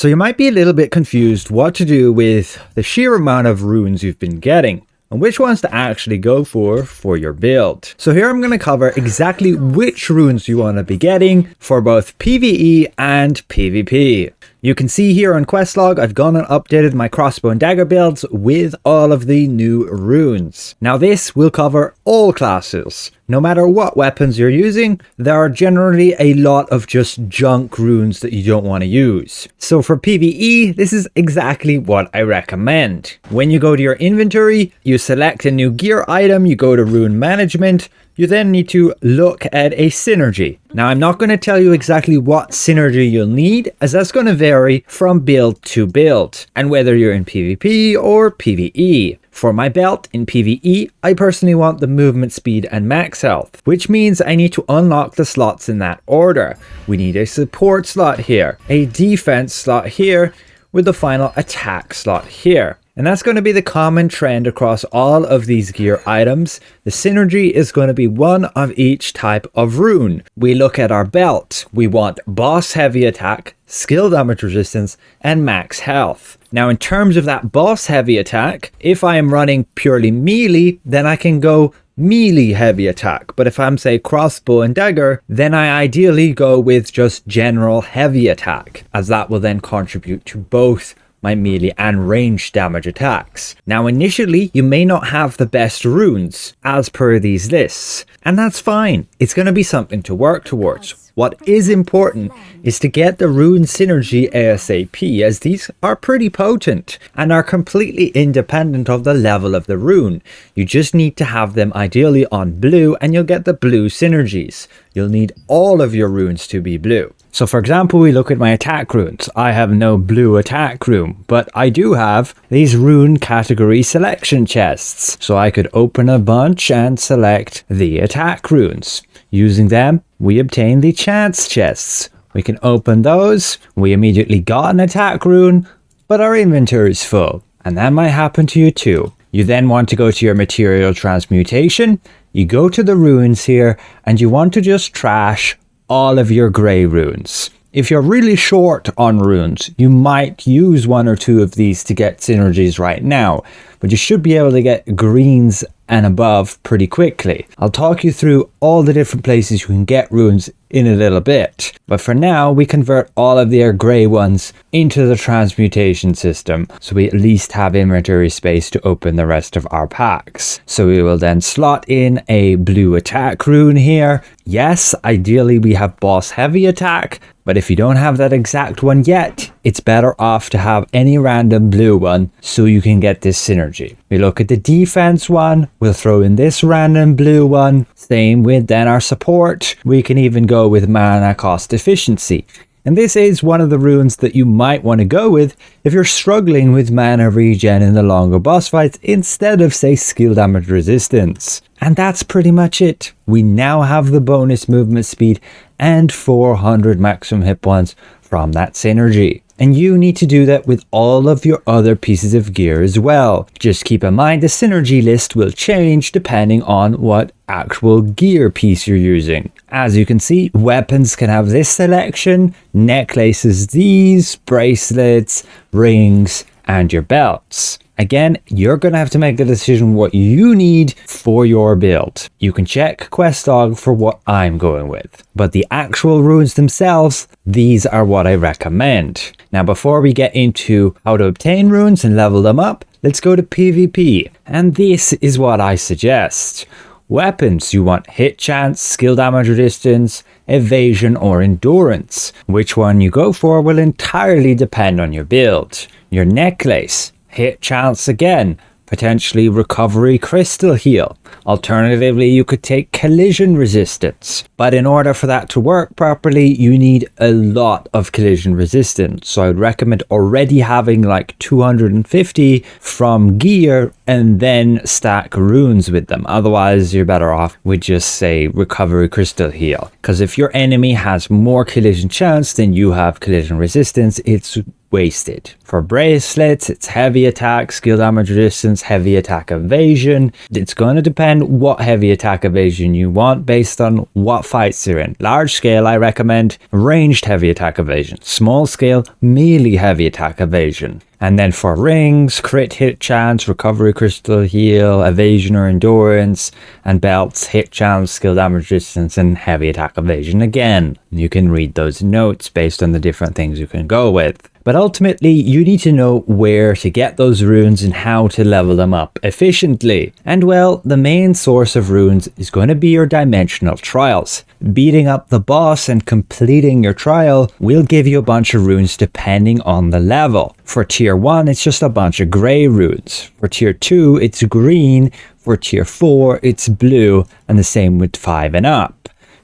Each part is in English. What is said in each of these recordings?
So you might be a little bit confused what to do with the sheer amount of runes you've been getting, and which ones to actually go for your build. So here I'm going to cover exactly which runes you want to be getting for both PvE and PvP. You can see here on Questlog, I've gone and updated my crossbow and dagger builds with all of the new runes. Now this will cover all classes. No matter what weapons you're using, there are generally a lot of just junk runes that you don't want to use. So for PvE, this is exactly what I recommend. When you go to your inventory, you select a new gear item, you go to rune management, you then need to look at a synergy. Now I'm not going to tell you exactly what synergy you'll need, as that's going to vary from build to build, and whether you're in PvP or PvE. For my belt in PvE, I personally want the movement speed and max health, which means I need to unlock the slots in that order. We need a support slot here, a defense slot here, with the final attack slot here. And that's going to be the common trend across all of these gear items. The synergy is going to be one of each type of rune. We look at our belt. We want boss heavy attack, skill damage resistance, and max health. Now in terms of that boss heavy attack, if I am running purely melee, then I can go melee heavy attack. But if I'm say crossbow and dagger, then I ideally go with just general heavy attack, as that will then contribute to both my melee and ranged damage attacks. Now initially you may not have the best runes as per these lists, and that's fine. It's going to be something to work towards. What is important is to get the rune synergy ASAP, as these are pretty potent and are completely independent of the level of the rune. You just need to have them ideally on blue and you'll get the blue synergies. You'll need all of your runes to be blue. So for example, we look at my attack runes. I have no blue attack rune, but I do have these rune category selection chests. So I could open a bunch and select the attack runes. Using them, we obtain the chance chests. We can open those. We immediately got an attack rune, but our inventory is full. And that might happen to you too. You then want to go to your material transmutation. You go to the runes here and you want to just trash all of your grey runes. If you're really short on runes, you might use one or two of these to get synergies right now, but you should be able to get greens and above pretty quickly. I'll talk you through all the different places you can get runes in a little bit, but for now we convert all of their grey ones into the transmutation system, so we at least have inventory space to open the rest of our packs. So we will then slot in a blue attack rune here. Yes, ideally we have boss heavy attack, but if you don't have that exact one yet, it's better off to have any random blue one so you can get this synergy. We look at the defense one, we'll throw in this random blue one. Same with then our support. We can even go with mana cost efficiency. And this is one of the runes that you might want to go with if you're struggling with mana regen in the longer boss fights instead of say skill damage resistance. And that's pretty much it. We now have the bonus movement speed and 400 maximum hit points from that synergy. And you need to do that with all of your other pieces of gear as well. Just keep in mind the synergy list will change depending on what actual gear piece you're using. As you can see, weapons can have this selection, necklaces these, bracelets, rings, and your belts. Again, you're going to have to make the decision what you need for your build. You can check Questlog for what I'm going with. But the actual runes themselves, these are what I recommend. Now before we get into how to obtain runes and level them up, let's go to PvP. And this is what I suggest. Weapons, you want hit chance, skill damage resistance, evasion or endurance. Which one you go for will entirely depend on your build. Your necklace, hit chance again, potentially recovery crystal heal. Alternatively, you could take collision resistance. But in order for that to work properly, you need a lot of collision resistance. So I would recommend already having like 250 from gear and then stack runes with them. Otherwise, you're better off with just say recovery crystal heal, because if your enemy has more collision chance than you have collision resistance, it's wasted. For bracelets, it's heavy attack, skill damage resistance, heavy attack evasion. It's going to depend what heavy attack evasion you want based on what fights you're in. Large scale, I recommend ranged heavy attack evasion. Small scale, melee heavy attack evasion. And then for rings, crit hit chance, recovery crystal heal, evasion or endurance, and belts, hit chance, skill damage resistance, and heavy attack evasion. Again, you can read those notes based on the different things you can go with. But ultimately, you need to know where to get those runes and how to level them up efficiently. And well, the main source of runes is going to be your dimensional trials. Beating up the boss and completing your trial will give you a bunch of runes depending on the level. For tier 1, it's just a bunch of grey runes. For tier 2, it's green. For tier 4, it's blue. And the same with 5 and up.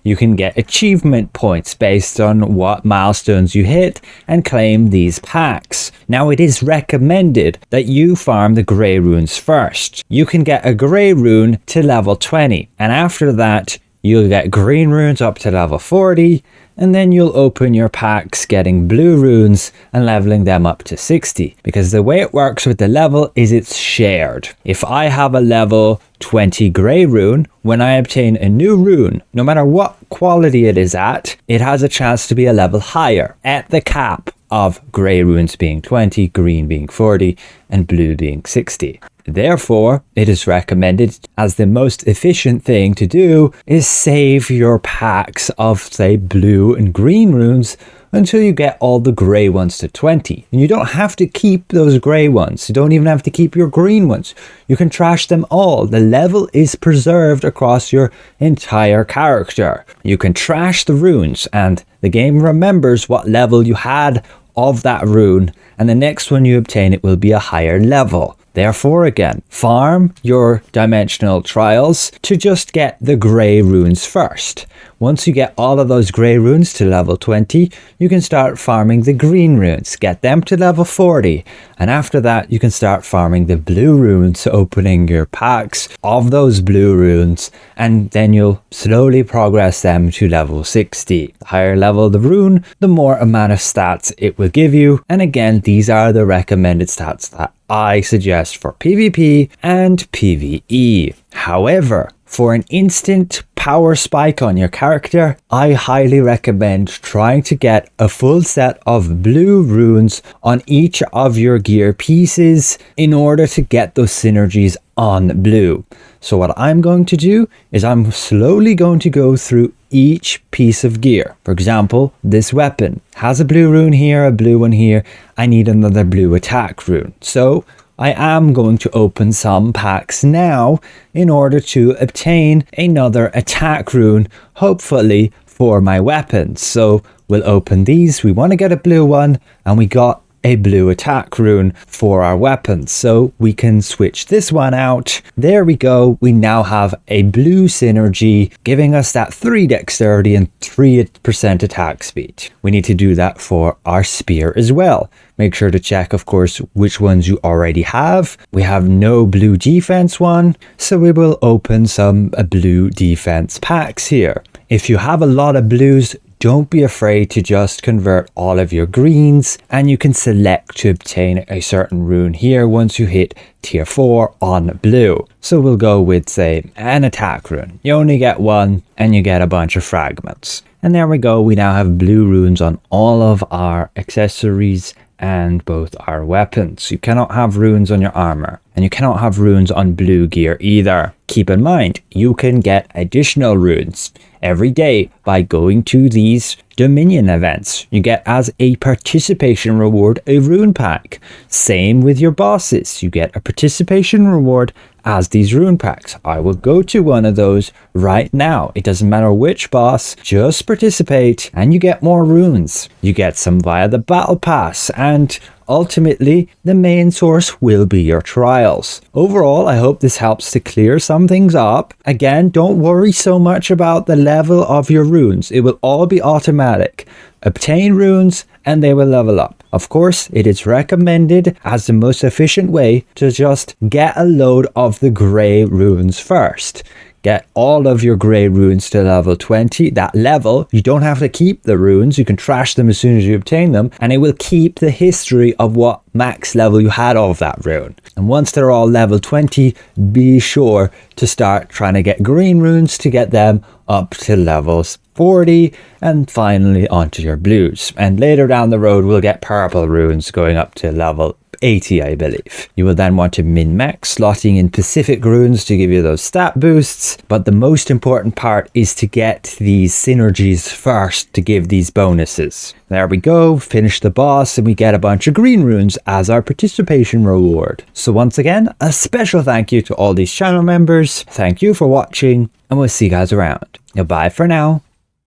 You can get achievement points based on what milestones you hit and claim these packs. Now, it is recommended that you farm the grey runes first. You can get a grey rune to level 20, and after that you'll get green runes up to level 40, and then you'll open your packs getting blue runes and leveling them up to 60. Because the way it works with the level is it's shared. If I have a level 20 grey rune, when I obtain a new rune, no matter what quality it is at, it has a chance to be a level higher at the cap of grey runes being 20, green being 40, and blue being 60. Therefore, it is recommended as the most efficient thing to do is save your packs of, say, blue and green runes until you get all the grey ones to 20. And you don't have to keep those grey ones. You don't even have to keep your green ones. You can trash them all. The level is preserved across your entire character. You can trash the runes and the game remembers what level you had of that rune, and the next one you obtain it will be a higher level. Therefore, again, farm your dimensional trials to just get the grey runes first. Once you get all of those grey runes to level 20, you can start farming the green runes, get them to level 40, and after that you can start farming the blue runes, opening your packs of those blue runes, and then you'll slowly progress them to level 60. The higher level the rune, the more amount of stats it will give you, and again, these are the recommended stats that I suggest for PvP and PvE. However, for an instant power spike on your character, I highly recommend trying to get a full set of blue runes on each of your gear pieces in order to get those synergies on blue. So what I'm going to do is I'm slowly going to go through each piece of gear. For example, this weapon has a blue rune here, a blue one here. I need another blue attack rune. So I am going to open some packs now in order to obtain another attack rune, hopefully for my weapons. So we'll open these. We want to get a blue one, and we got a blue attack rune for our weapons, so we can switch this one out. There we go. We now have a blue synergy giving us that 3 dexterity and 3% attack speed. We need to do that for our spear as well. Make sure to check, of course, which ones you already have. We have no blue defense one, so we will open some blue defense packs here. If you have a lot of blues, don't be afraid to just convert all of your greens, and you can select to obtain a certain rune here once you hit tier 4 on blue. So we'll go with, say, an attack rune. You only get one and you get a bunch of fragments. And there we go. We now have blue runes on all of our accessories and both our weapons. You cannot have runes on your armor, and you cannot have runes on blue gear either. Keep in mind, you can get additional runes every day by going to these Dominion events. You get as a participation reward a rune pack. Same with your bosses. You get a participation reward as these rune packs. I will go to one of those right now. It doesn't matter which boss, just participate and you get more runes. You get some via the battle pass, and ultimately, the main source will be your trials. Overall, I hope this helps to clear some things up. Again, don't worry so much about the level of your runes. It will all be automatic. Obtain runes and they will level up. Of course, it is recommended as the most efficient way to just get a load of the grey runes first. Get all of your grey runes to level 20. That level, you don't have to keep the runes. You can trash them as soon as you obtain them. And it will keep the history of what max level you had of that rune. And once they're all level 20, be sure to start trying to get green runes to get them up to levels 40 and finally onto your blues. And later down the road, we'll get purple runes going up to level 80, I believe. You will then want to min-max, slotting in Pacific runes to give you those stat boosts. But the most important part is to get these synergies first to give these bonuses. There we go, finish the boss, and we get a bunch of green runes as our participation reward. So once again, a special thank you to all these channel members. Thank you for watching, and we'll see you guys around. Bye for now.